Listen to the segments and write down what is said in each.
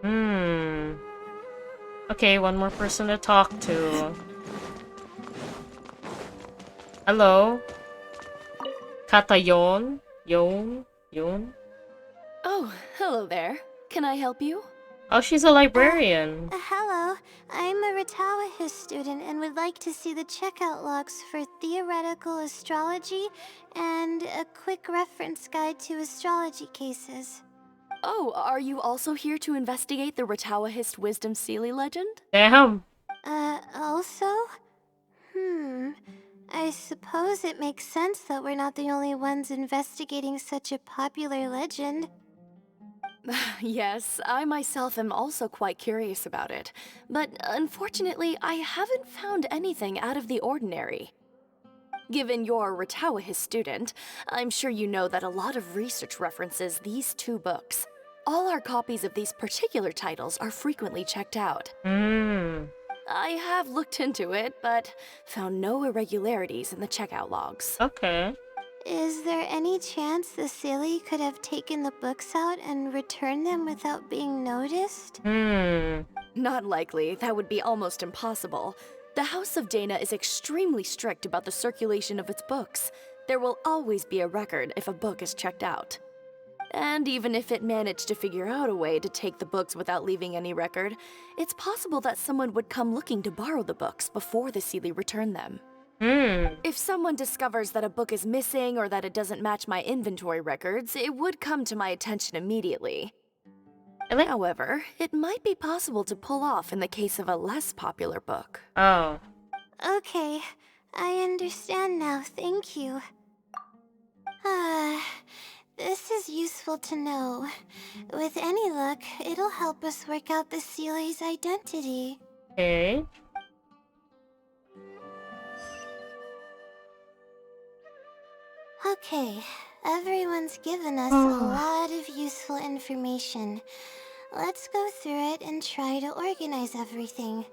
Hmm. Okay, one more person to talk to. Hello? Katayon? Yon? Oh, hello there. Can I help you? Oh, she's a librarian. Hello. I'm a Ratawahis student and would like to see the checkout logs for theoretical astrology and a quick reference guide to astrology cases. Oh, are you also here to investigate the Ratawahist Wisdom Seelie legend? Damn. Also? I suppose it makes sense that we're not the only ones investigating such a popular legend. Yes, I myself am also quite curious about it. But unfortunately, I haven't found anything out of the ordinary. Given you're a Ratawahist student, I'm sure you know that a lot of research references these two books. All our copies of these particular titles are frequently checked out. Hmm. I have looked into it, but found no irregularities in the checkout logs. Okay. Is there any chance the Seelie could have taken the books out and returned them without being noticed? Hmm. Not likely, that would be almost impossible. The House of Dana is extremely strict about the circulation of its books. There will always be a record if a book is checked out. And even if it managed to figure out a way to take the books without leaving any record, it's possible that someone would come looking to borrow the books before the Seelie returned them. Hmm. If someone discovers that a book is missing or that it doesn't match my inventory records, it would come to my attention immediately. Really? However, it might be possible to pull off in the case of a less popular book. Oh. Okay, I understand now, thank you. Ah, this is useful to know. With any luck, it'll help us work out the Seelie's identity. Okay. Okay, everyone's given us a lot of useful information. Let's go through it and try to organize everything.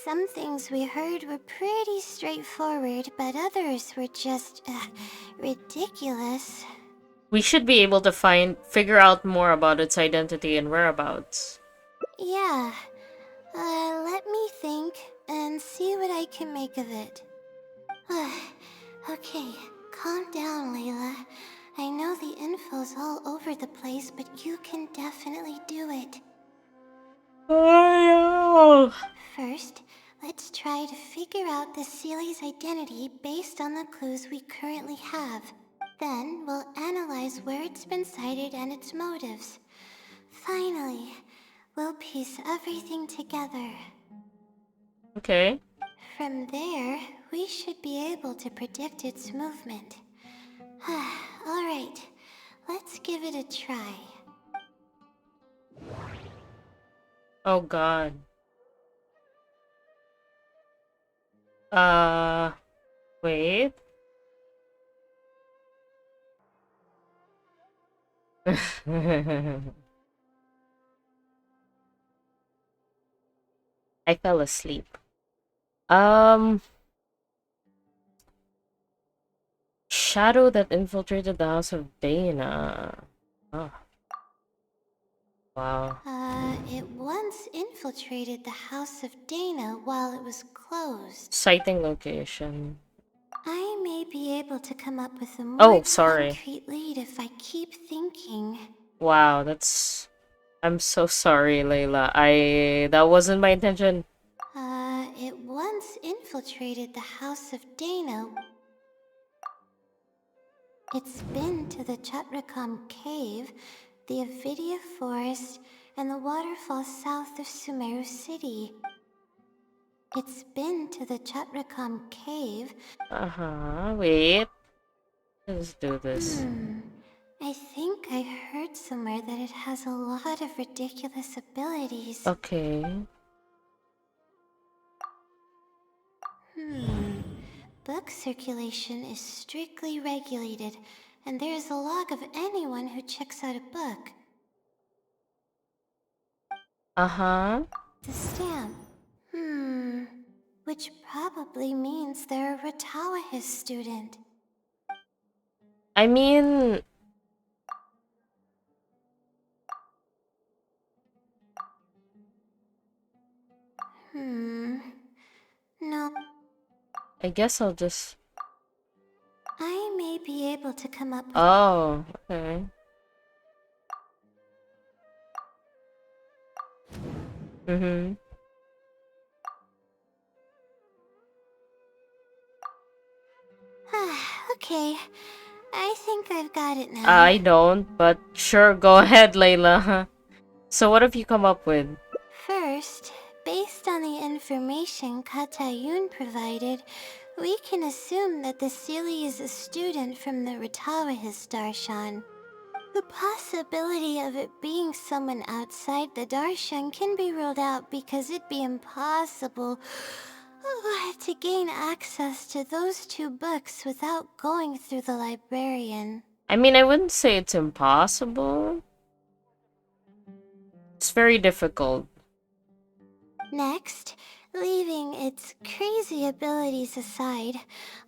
Some things we heard were pretty straightforward, but others were just ridiculous. We should be able to figure out more about its identity and whereabouts. Yeah, let me think and see what I can make of it. Okay, calm down, Layla. I know the info's all over the place, but you can definitely do it. Oh, First, let's try to figure out the Seelie's identity based on the clues we currently have. Then, we'll analyze where it's been sighted and its motives. Finally, we'll piece everything together. okay. From there, we should be able to predict its movement. Alright, let's give it a try. Oh god. Wait. I fell asleep. Um, Shadow that infiltrated the House of Dana. Oh, wow. It once infiltrated the House of Dana while it was closed. Sighting location. I may be able to come up with a more Oh, sorry. concrete lead if I keep thinking. Wow, that's... I'm so sorry, Layla. That wasn't my intention. It once infiltrated the House of Dana. It's been to the Chatrakam Cave, the Avidia Forest, and the waterfall south of Sumeru City. It's been to the Chatrakam Cave. Wait. Let's do this. I think I heard somewhere that it has a lot of ridiculous abilities. Okay. Book circulation is strictly regulated, and there is a log of anyone who checks out a book. The stamp. Which probably means they're a Ratawahis student. I mean... I guess I'll just... I may be able to come up with... Oh, okay. Mm-hmm. Okay, I think I've got it now. I don't, but sure, go ahead, Layla. So what have you come up with? First, based on the information Katayun provided, we can assume that the Seelie is a student from the Ratawa's Darshan. The possibility of it being someone outside the Darshan can be ruled out because it'd be impossible to gain access to those two books without going through the librarian. I mean, I wouldn't say it's impossible. It's very difficult. Next, leaving its crazy abilities aside,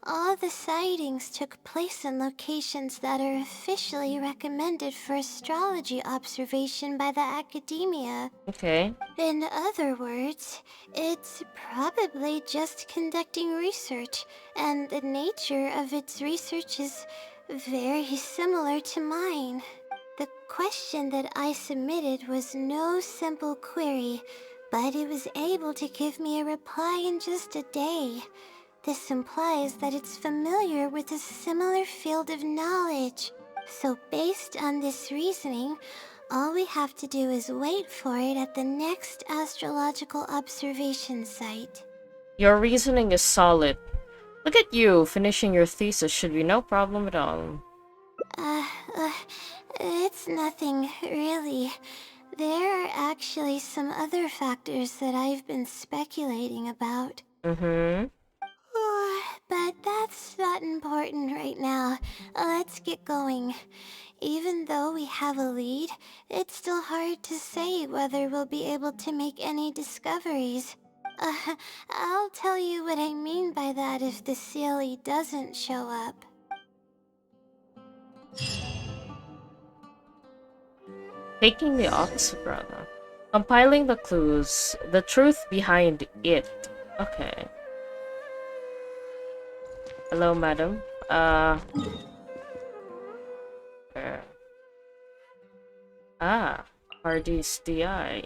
all the sightings took place in locations that are officially recommended for astrology observation by the academia. Okay. In other words, it's probably just conducting research, and the nature of its research is very similar to mine. The question that I submitted was no simple query, but it was able to give me a reply in just a day. This implies that it's familiar with a similar field of knowledge. So based on this reasoning, all we have to do is wait for it at the next astrological observation site. Your reasoning is solid. Look at you, finishing your thesis should be no problem at all. It's nothing, really. There are actually some other factors that I've been speculating about. Mm-hmm. But that's not important right now. Let's get going. Even though we have a lead, it's still hard to say whether we'll be able to make any discoveries. I'll tell you what I mean by that if the Seelie doesn't show up. Taking the opposite route. Compiling the clues, the truth behind it. Okay. Hello, madam. Where? Ah, Hardy's DI.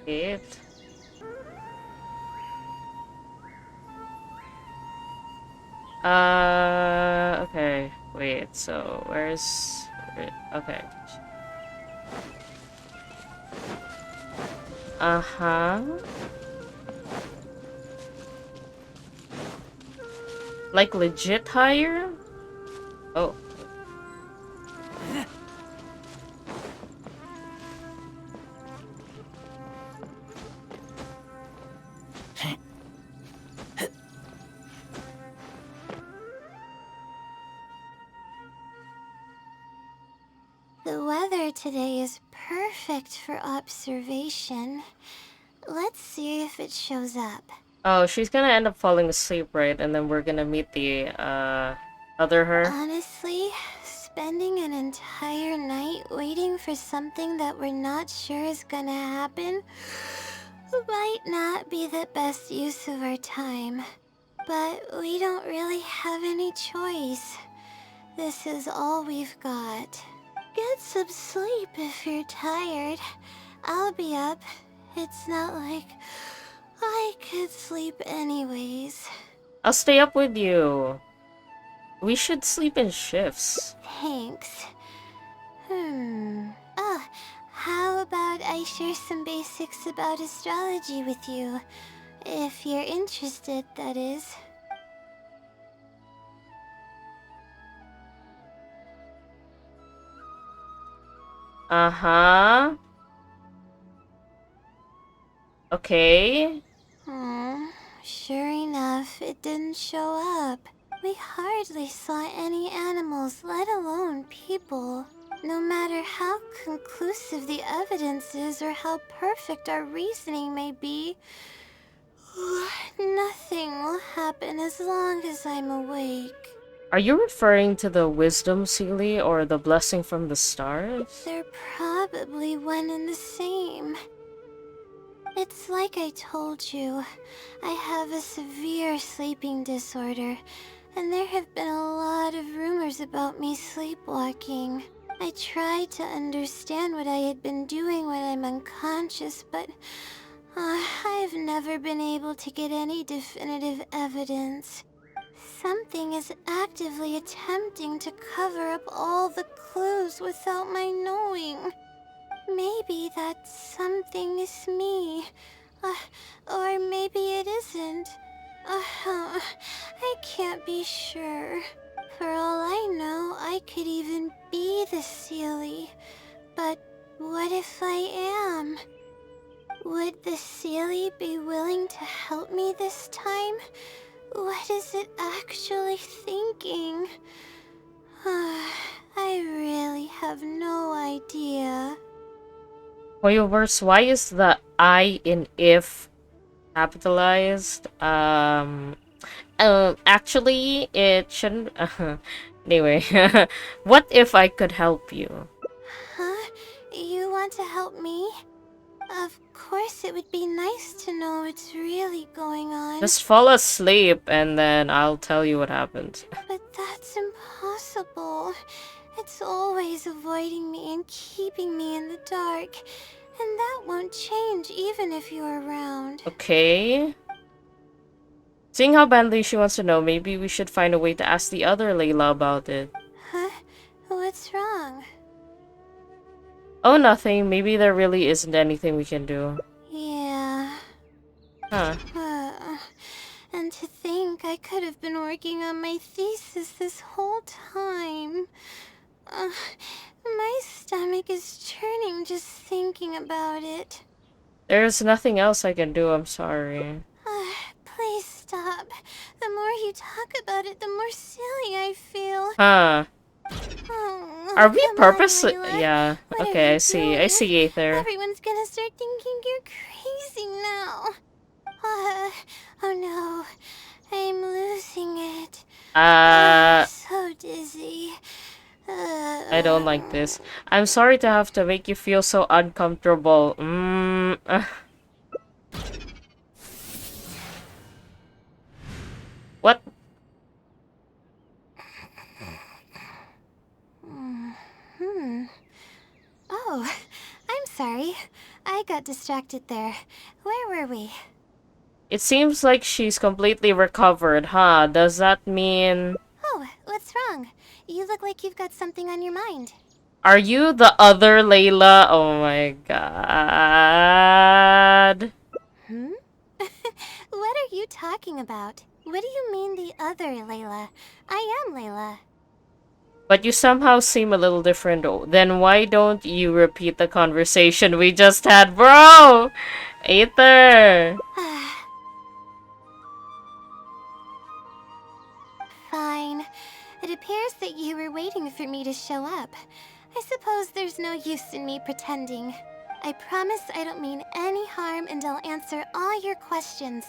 It. Okay. Wait, so where's... Okay. Uh-huh. Like legit higher? Oh. The weather today is perfect for observation. Let's see if it shows up. Oh, she's gonna end up falling asleep, right? And then we're gonna meet the, other her. Honestly, spending an entire night waiting for something that we're not sure is gonna happen might not be the best use of our time. But we don't really have any choice. This is all we've got. Get some sleep if you're tired. I'll be up. It's not like I could sleep anyways. I'll stay up with you. We should sleep in shifts. Thanks. Oh, how about I share some basics about astrology with you? If you're interested, that is. Uh-huh. Okay. Sure enough, it didn't show up. We hardly saw any animals, let alone people. No matter how conclusive the evidence is or how perfect our reasoning may be, nothing will happen as long as I'm awake. Are you referring to the Wisdom Seelie or the blessing from the stars? They're probably one and the same. It's like I told you, I have a severe sleeping disorder, and there have been a lot of rumors about me sleepwalking. I tried to understand what I had been doing when I'm unconscious, but I've never been able to get any definitive evidence. Something is actively attempting to cover up all the clues without my knowing. Maybe that something is me. Or maybe it isn't. I can't be sure. For all I know, I could even be the Seelie. But what if I am? Would the Seelie be willing to help me this time? What is it actually thinking? I really have no idea. Hoyoverse, why is the I in if capitalized? Actually, it shouldn't. Anyway, what if I could help you? Huh? You want to help me? Of course, it would be nice to know what's really going on. Just fall asleep and then I'll tell you what happened. But that's impossible. It's always avoiding me and keeping me in the dark. And that won't change even if you're around. Okay. Seeing how badly she wants to know, maybe we should find a way to ask the other Layla about it. Huh? What's wrong? Oh, nothing. Maybe there really isn't anything we can do. Yeah. Huh. And to think I could have been working on my thesis this whole time. My stomach is churning just thinking about it. There's nothing else I can do, I'm sorry. Please stop. The more you talk about it, the more silly I feel. Huh. Oh, Are we come on, purposely? Layla. Yeah. What are Okay, you I see. doing? I see, Aether. Everyone's gonna start thinking you're crazy now. Oh no. I'm losing it. I'm so dizzy. I don't like this. I'm sorry to have to make you feel so uncomfortable. What? Oh, I'm sorry. I got distracted there. Where were we? It seems like she's completely recovered, huh? Does that mean... Oh, what's wrong? You look like you've got something on your mind. Are you the other Layla? Oh my god. What are you talking about? What do you mean the other Layla? I am Layla. But you somehow seem a little different. Then why don't you repeat the conversation we just had, bro? Aether. Fine. It appears that you were waiting for me to show up. I suppose there's no use in me pretending. I promise I don't mean any harm and I'll answer all your questions.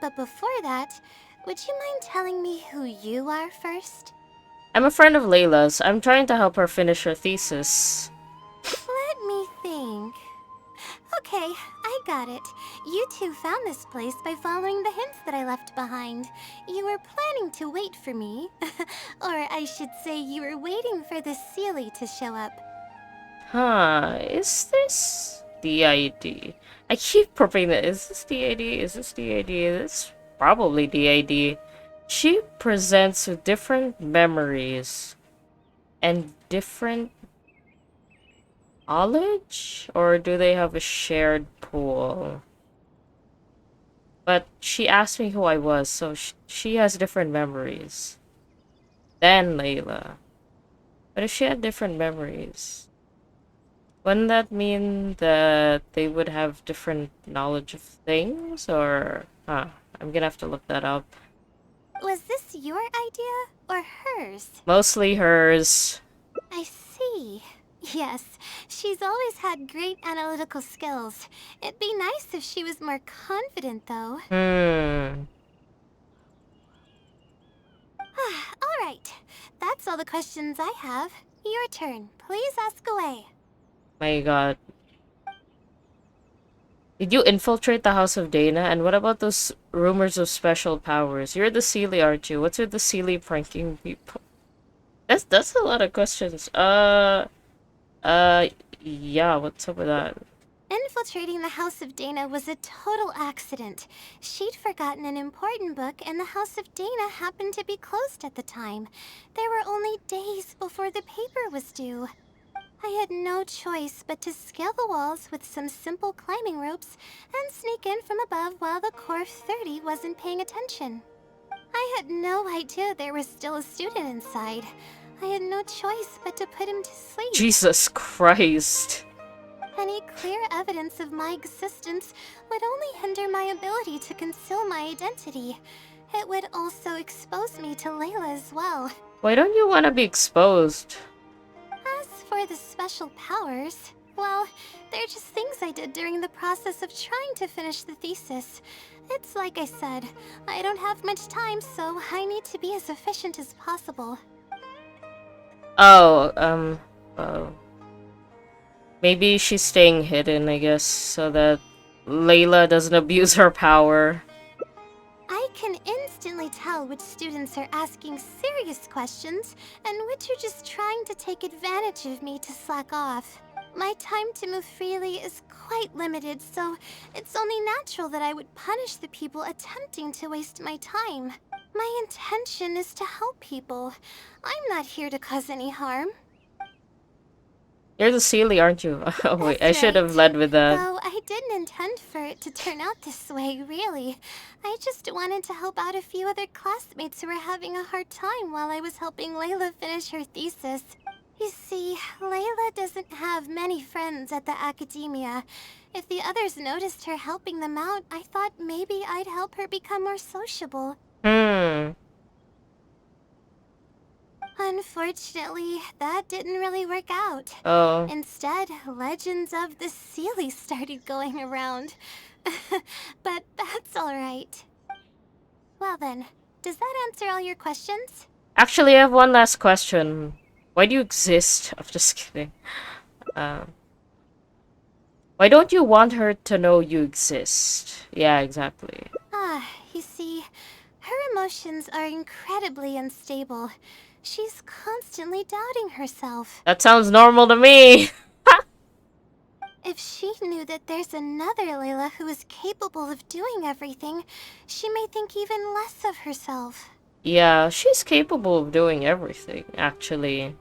But before that, would you mind telling me who you are first? I'm a friend of Layla's. I'm trying to help her finish her thesis. Let me think. Okay, I got it. You two found this place by following the hints that I left behind. You were planning to wait for me. Or I should say you were waiting for the Seelie to show up. Huh, is this DID? I keep repeating that. Is this DID? Is this DID? It's probably DID. She presents with different memories and different knowledge? Or do they have a shared pool? But she asked me who I was, so she has different memories than Layla. But if she had different memories, wouldn't that mean that they would have different knowledge of things? Or, I'm gonna have to look that up. Was this your idea or hers? Mostly hers. I see. Yes, she's always had great analytical skills. It'd be nice if she was more confident, though. Alright, that's all the questions I have. Your turn. Please ask away. My god. Did you infiltrate the House of Dana? And what about those rumors of special powers? You're the Seelie, aren't you? What's with the Seelie pranking people? That's a lot of questions. Yeah, what's up with that? Infiltrating the House of Dana was a total accident. She'd forgotten an important book, and the House of Dana happened to be closed at the time. There were only days before the paper was due. I had no choice but to scale the walls with some simple climbing ropes and sneak in from above while the Core 30 wasn't paying attention. I had no idea there was still a student inside. I had no choice but to put him to sleep. Jesus Christ. Any clear evidence of my existence would only hinder my ability to conceal my identity. It would also expose me to Layla as well. Why don't you want to be exposed? As for the special powers, well, they're just things I did during the process of trying to finish the thesis. It's like I said, I don't have much time, so I need to be as efficient as possible. Oh, maybe she's staying hidden, I guess, so that Layla doesn't abuse her power. I can instantly tell which students are asking serious questions and which are just trying to take advantage of me to slack off. My time to move freely is quite limited, so it's only natural that I would punish the people attempting to waste my time. My intention is to help people. I'm not here to cause any harm. You're the Seelie, aren't you? Oh wait, I That's should have right. led with that. Though I didn't intend for it to turn out this way, really. I just wanted to help out a few other classmates who were having a hard time while I was helping Layla finish her thesis. You see, Layla doesn't have many friends at the academia. If the others noticed her helping them out, I thought maybe I'd help her become more sociable. Unfortunately, that didn't really work out. Oh. Instead, legends of the Seelie started going around. But that's alright. Well then, does that answer all your questions? Actually, I have one last question. Why do you exist? I'm just kidding. Why don't you want her to know you exist? Yeah, exactly. You see, her emotions are incredibly unstable. She's constantly doubting herself. That sounds normal to me. If she knew that there's another Layla who is capable of doing everything, she may think even less of herself. Yeah, she's capable of doing everything, actually.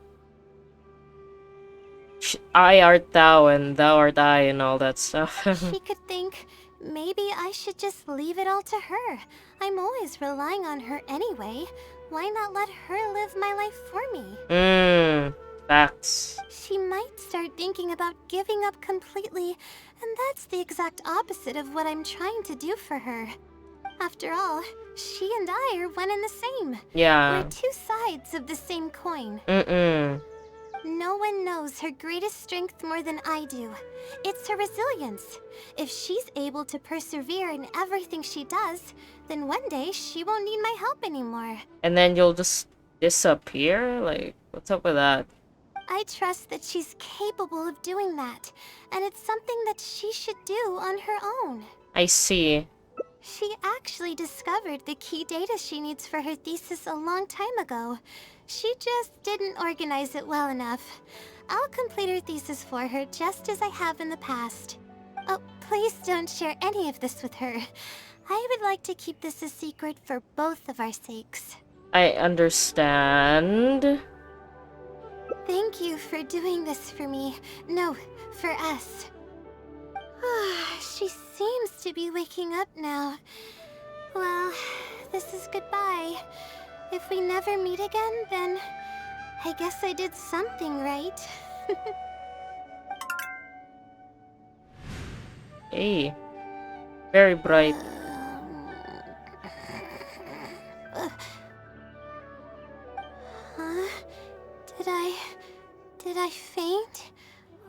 I art thou and thou art I and all that stuff. She could think, maybe I should just leave it all to her. I'm always relying on her anyway. Why not let her live my life for me? Facts. She might start thinking about giving up completely, and that's the exact opposite of what I'm trying to do for her. After all, she and I are one and the same. Yeah. We're two sides of the same coin. No one knows her greatest strength more than I do. It's her resilience. If she's able to persevere in everything she does, then one day she won't need my help anymore. And then you'll just disappear? Like, what's up with that? I trust that she's capable of doing that, and it's something that she should do on her own. I see. She actually discovered the key data she needs for her thesis a long time ago. She just didn't organize it well enough. I'll complete her thesis for her just as I have in the past. Oh, please don't share any of this with her. I would like to keep this a secret for both of our sakes. I understand. Thank you for doing this for me. No, for us. She seems to be waking up now. Well, this is goodbye. If we never meet again, then I guess I did something right. Hey, very bright. Huh? Did I faint?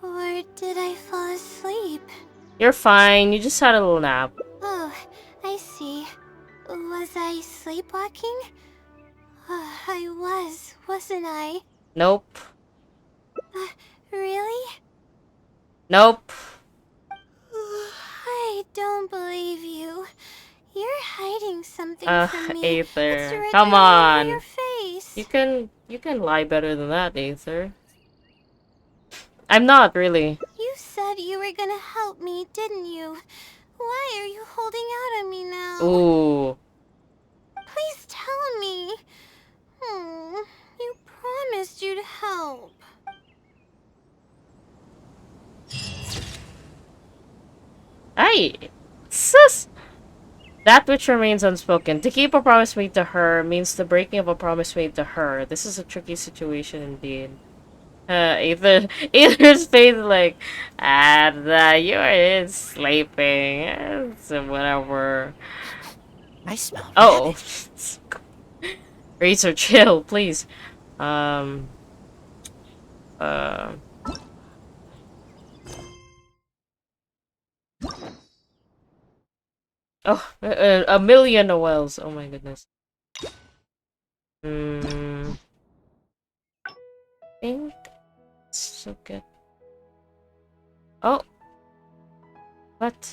Or did I fall asleep? You're fine. You just had a little nap. Oh, I see. Was I sleepwalking? I wasn't I? Nope. Really? Nope. I don't believe you. You're hiding something from me. It's Aether. written Come all over on. your face. You can lie better than that, Aether. I'm not really. You said you were gonna help me, didn't you? Why are you holding out on me now? Ooh. Please tell me. You promised you'd help. Hey, sus. That which remains unspoken. To keep a promise made to her means the breaking of a promise made to her. This is a tricky situation indeed. Ether's face is like, you are sleeping. So whatever. I smell Oh. radish. Razor, chill, please. Um. Uh. Oh, a million Noels. Oh my goodness. Think it's okay. Oh. What?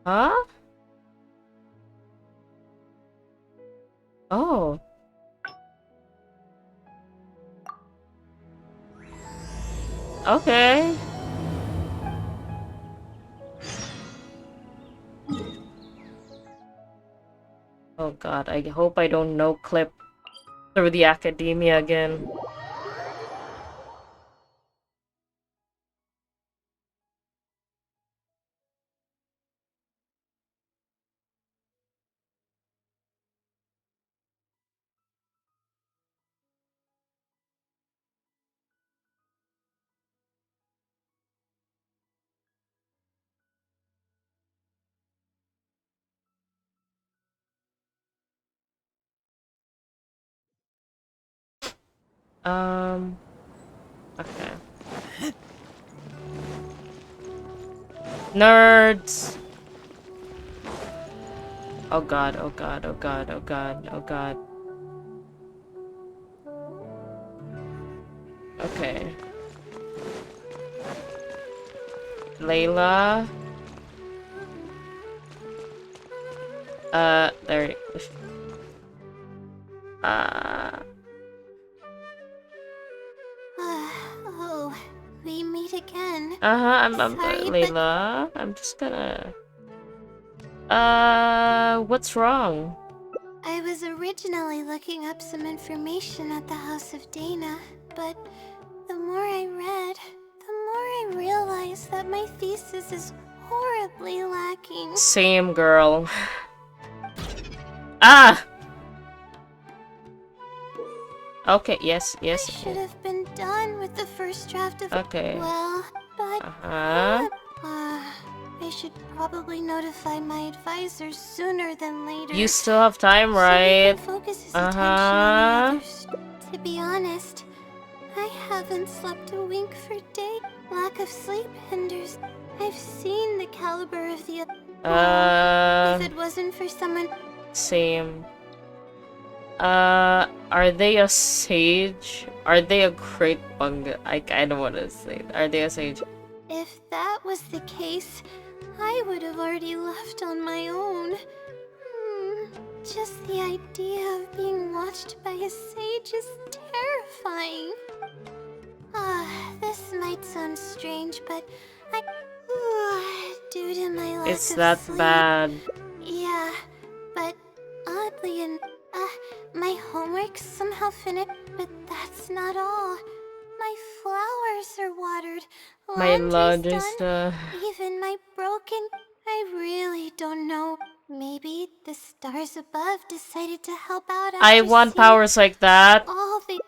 Huh? Oh. Okay. Oh god, I hope I don't no clip through the academia again. Okay. Nerds! Oh god, oh god, oh god, oh god, oh god. Okay. Layla. There. Oh, we meet again. I'm Sorry, Layla. I'm just gonna. What's wrong? I was originally looking up some information at the House of Dana, but the more I read, the more I realized that my thesis is horribly lacking. Same girl. Ah! Okay, yes, I yes. should have been done with the first draft of Okay. well, but I should probably notify my advisors sooner than later. You still have time, So he right? can focus his attention on the others. To be honest, I haven't slept a wink for days. Lack of sleep hinders. I've seen the caliber of the. If it wasn't for someone, Same. Are they a sage? Are they a great bunga? I kinda wanna say. Are they a sage? If that was the case, I would have already left on my own. Just the idea of being watched by a sage is terrifying. This might sound strange, but due to my lack It's of that sleep, bad. yeah, but oddly my homework's somehow finished, but that's not all. My flowers are watered, My laundry's lunch is done, even my broken... I really don't know. Maybe the stars above decided to help out after I want seeing powers like that. all the...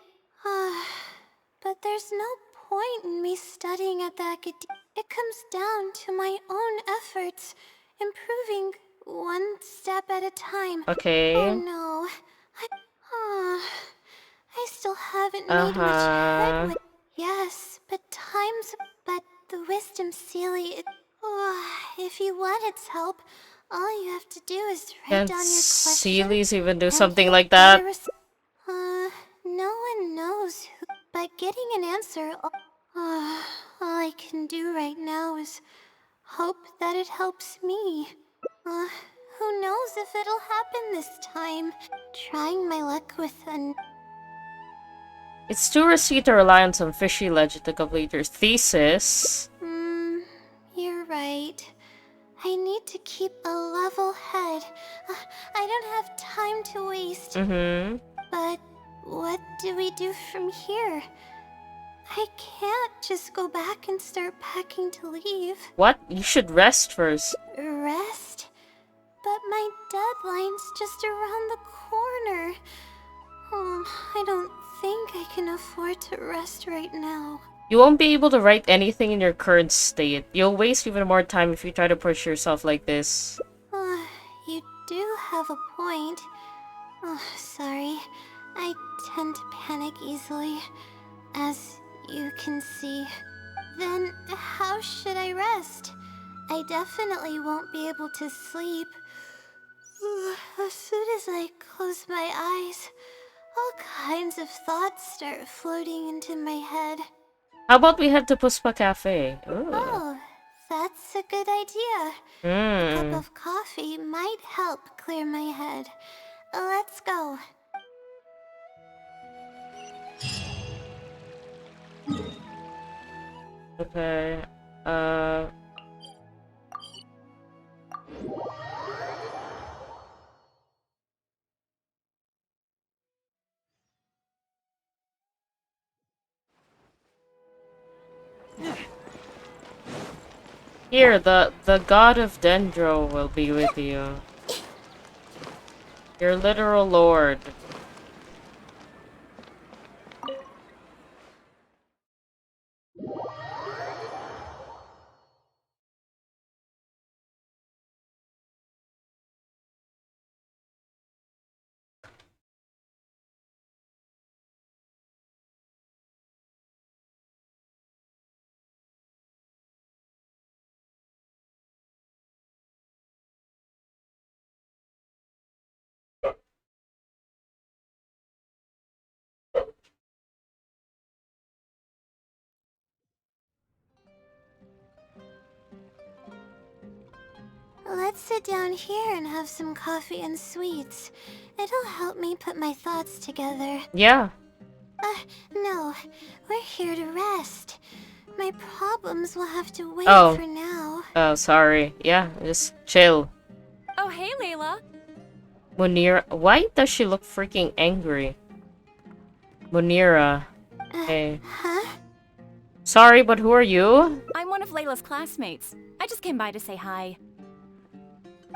but there's no point in me studying at the academy. It comes down to my own efforts, improving one step at a time. Okay. Oh no. I still haven't made much headway. Yes, but the Wisdom Seelie, if you want its help, all you have to do is write Can down your question. Seelies even do and something hit like that? No one knows who, but getting an answer, all I can do right now is hope that it helps me. Who knows if it'll happen this time? Trying my luck with an... It's too risky to rely on some fishy legend to complete your thesis. You're right. I need to keep a level head. I don't have time to waste. But what do we do from here? I can't just go back and start packing to leave. What? You should rest first. Rest? But my deadline's just around the corner. I don't think I can afford to rest right now. You won't be able to write anything in your current state. You'll waste even more time if you try to push yourself like this. You do have a point. Sorry. I tend to panic easily, as you can see. Then how should I rest? I definitely won't be able to sleep. As soon as I close my eyes, all kinds of thoughts start floating into my head. How about we head to Puspa Cafe? Ooh. Oh, that's a good idea. A cup of coffee might help clear my head. Let's go. Okay. Here, the god of Dendro will be with you. Your literal lord. Let's sit down here and have some coffee and sweets. It'll help me put my thoughts together. Yeah. No. We're here to rest. My problems will have to wait Oh. for now. Oh, sorry. Yeah, just chill. Oh, hey, Layla. Munira. Why does she look freaking angry? Munira. Hey. Huh? Sorry, but who are you? I'm one of Layla's classmates. I just came by to say hi.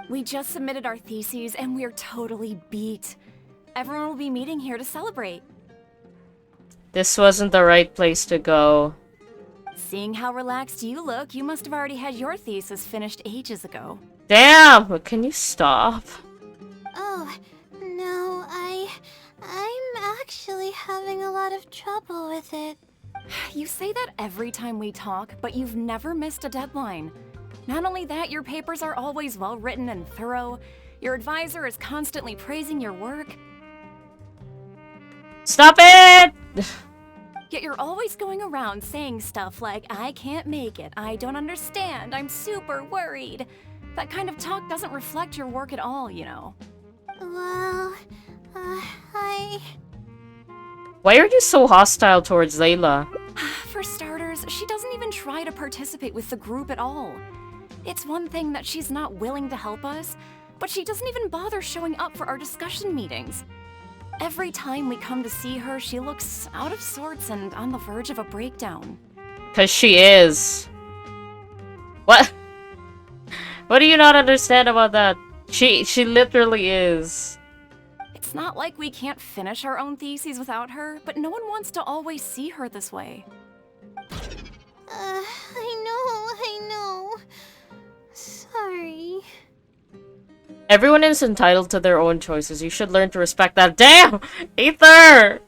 We just submitted our theses and we're totally beat. Everyone will be meeting here to celebrate. This wasn't the right place to go. Seeing how relaxed you look, you must have already had your thesis finished ages ago. Damn! Can you stop? Oh, no, I'm actually having a lot of trouble with it. You say that every time we talk, but you've never missed a deadline. Not only that, your papers are always well written and thorough. Your advisor is constantly praising your work, Stop it! yet you're always going around saying stuff like, I can't make it, I don't understand, I'm super worried. That kind of talk doesn't reflect your work at all, you know. Well, I... Why are you so hostile towards Layla? For starters, she doesn't even try to participate with the group at all. It's one thing that she's not willing to help us, but she doesn't even bother showing up for our discussion meetings. Every time we come to see her, she looks out of sorts and on the verge of a breakdown. 'Cause she is. What? What do you not understand about that? She literally is. It's not like we can't finish our own theses without her, but no one wants to always see her this way. I know. Sorry. Everyone is entitled to their own choices. You should learn to respect that. Damn! Aether!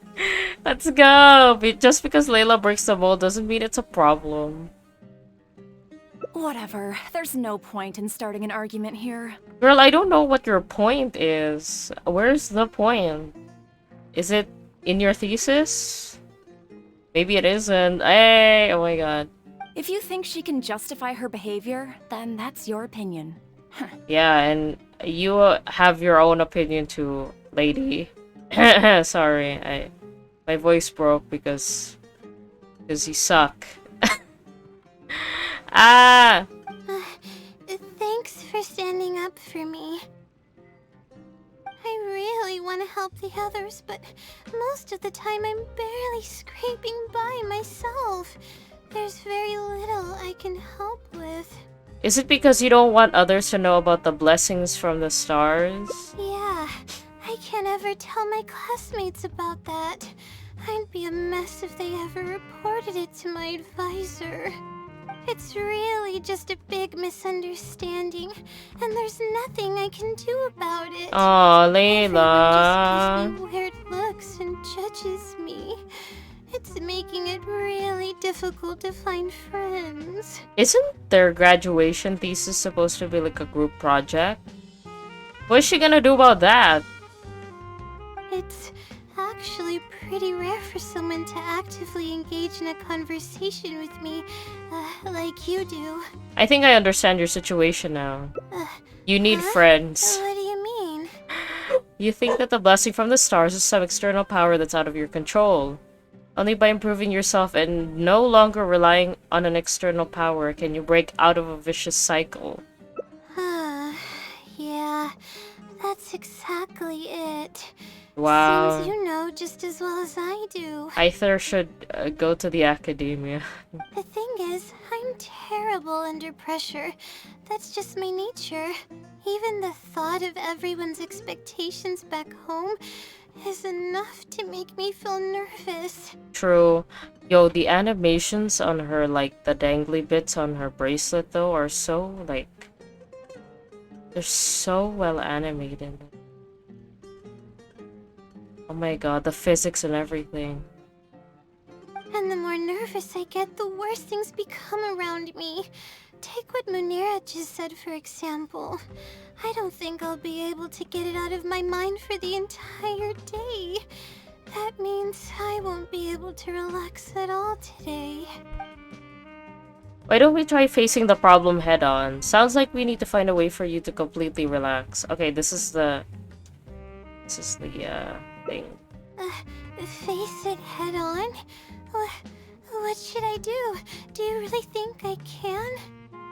Let's go! Just because Layla breaks the mold doesn't mean it's a problem. Whatever. There's no point in starting an argument here. Girl, I don't know what your point is. Where's the point? Is it in your thesis? Maybe it isn't. Hey! Oh my god. If you think she can justify her behavior, then that's your opinion. Yeah, and you have your own opinion too, lady. Sorry, my voice broke because you suck. Ah! Thanks for standing up for me. I really want to help the others, but most of the time I'm barely scraping by myself. There's very little I can help with. Is it because you don't want others to know about the blessings from the stars? Yeah, I can't ever tell my classmates about that. I'd be a mess if they ever reported it to my advisor. It's really just a big misunderstanding, and there's nothing I can do about it. Oh, Everyone Layla. just gives me weird looks and judges me. It's making it really difficult to find friends. Isn't their graduation thesis supposed to be like a group project? What's she gonna do about that? It's actually pretty rare for someone to actively engage in a conversation with me, like you do. I think I understand your situation now. You need Huh? friends. What do you mean? You think that the blessing from the stars is some external power that's out of your control. Only by improving yourself and no longer relying on an external power can you break out of a vicious cycle. Yeah, that's exactly it. Wow. Seems you know just as well as I do. Aether should go to the academia. The thing is, I'm terrible under pressure. That's just my nature. Even the thought of everyone's expectations back home is enough to make me feel nervous. True. Yo, the animations on her, like the dangly bits on her bracelet though, are so like... They're so well animated. Oh my god, the physics and everything. And the more nervous I get, the worse things become around me. Take what Munira just said, for example. I don't think I'll be able to get it out of my mind for the entire day. That means I won't be able to relax at all today. Why don't we try facing the problem head on? Sounds like we need to find a way for you to completely relax. Okay, this is the thing. Face it head on? What should I do? Do you really think I can?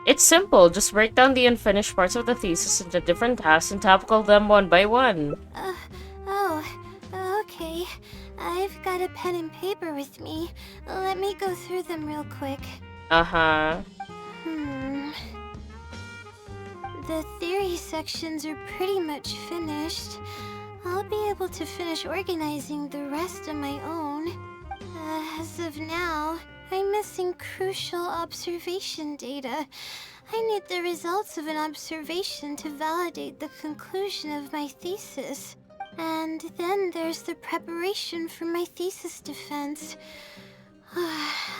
It's simple. Just break down the unfinished parts of the thesis into different tasks and tackle them one by one. Okay. I've got a pen and paper with me. Let me go through them real quick. Uh-huh. The theory sections are pretty much finished. I'll be able to finish organizing the rest on my own. As of now, I'm missing crucial observation data. I need the results of an observation to validate the conclusion of my thesis. And then there's the preparation for my thesis defense.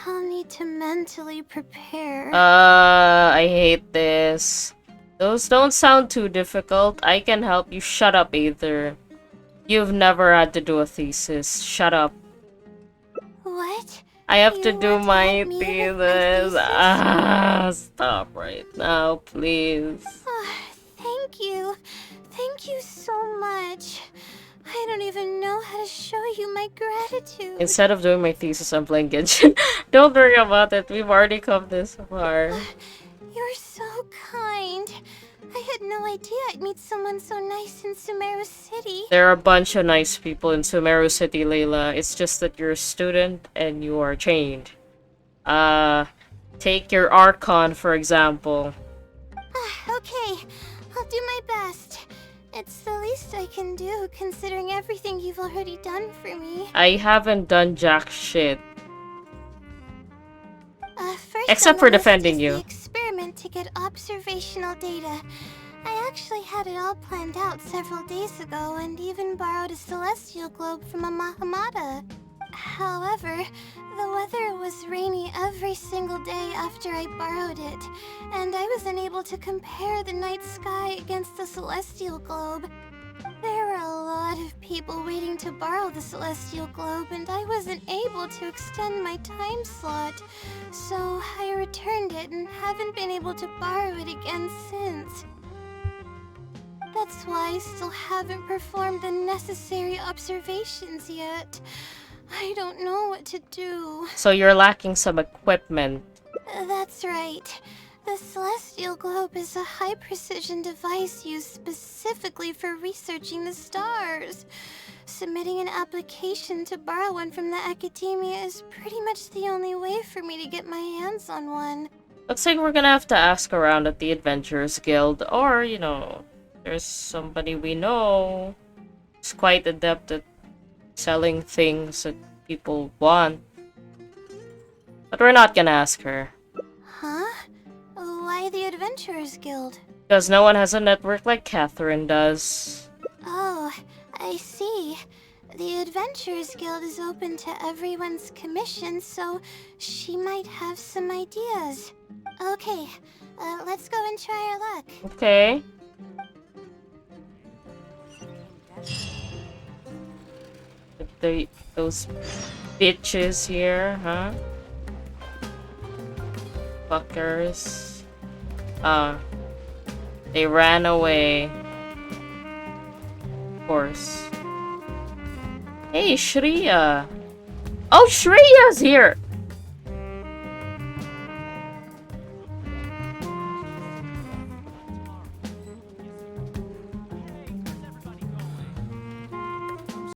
I'll need to mentally prepare. I hate this. Those don't sound too difficult. I can help you. Shut up, Aether. You've never had to do a thesis. Shut up. What? I have You to do want to my help me with my thesis. thesis? Ah, stop right now, please. Thank you. Thank you so much. I don't even know how to show you my gratitude. Instead of doing my thesis, I'm playing Genshin. Don't worry about it. We've already come this far. You're so kind. I had no idea I'd meet someone so nice in Sumeru City. There are a bunch of nice people in Sumeru City, Layla. It's just that you're a student and you are chained. Take your Archon, for example. Okay, I'll do my best. It's the least I can do, considering everything you've already done for me. I haven't done jack shit. First Except on for the list defending is you. the experiment to get observational data. I actually had it all planned out several days ago and even borrowed a celestial globe from a Mahamada. However, the weather was rainy every single day after I borrowed it, and I was unable to compare the night sky against the celestial globe. There were a lot of people waiting to borrow the celestial globe, and I wasn't able to extend my time slot, so I returned it and haven't been able to borrow it again since. That's why I still haven't performed the necessary observations yet. I don't know what to do. So you're lacking some equipment. That's right. The Celestial Globe is a high-precision device used specifically for researching the stars. Submitting an application to borrow one from the academia is pretty much the only way for me to get my hands on one. Looks like we're gonna have to ask around at the Adventurers Guild, or, you know, there's somebody we know who's quite adept at selling things that people want. But we're not gonna ask her. Huh? Why the Adventurers Guild? Because no one has a network like Catherine does. Oh, I see. The Adventurers Guild is open to everyone's commission, so she might have some ideas. Okay, let's go and try our luck. Okay. Those bitches here, huh? Fuckers. They ran away. Of course. Hey, Shreya. Oh, Shreya's here!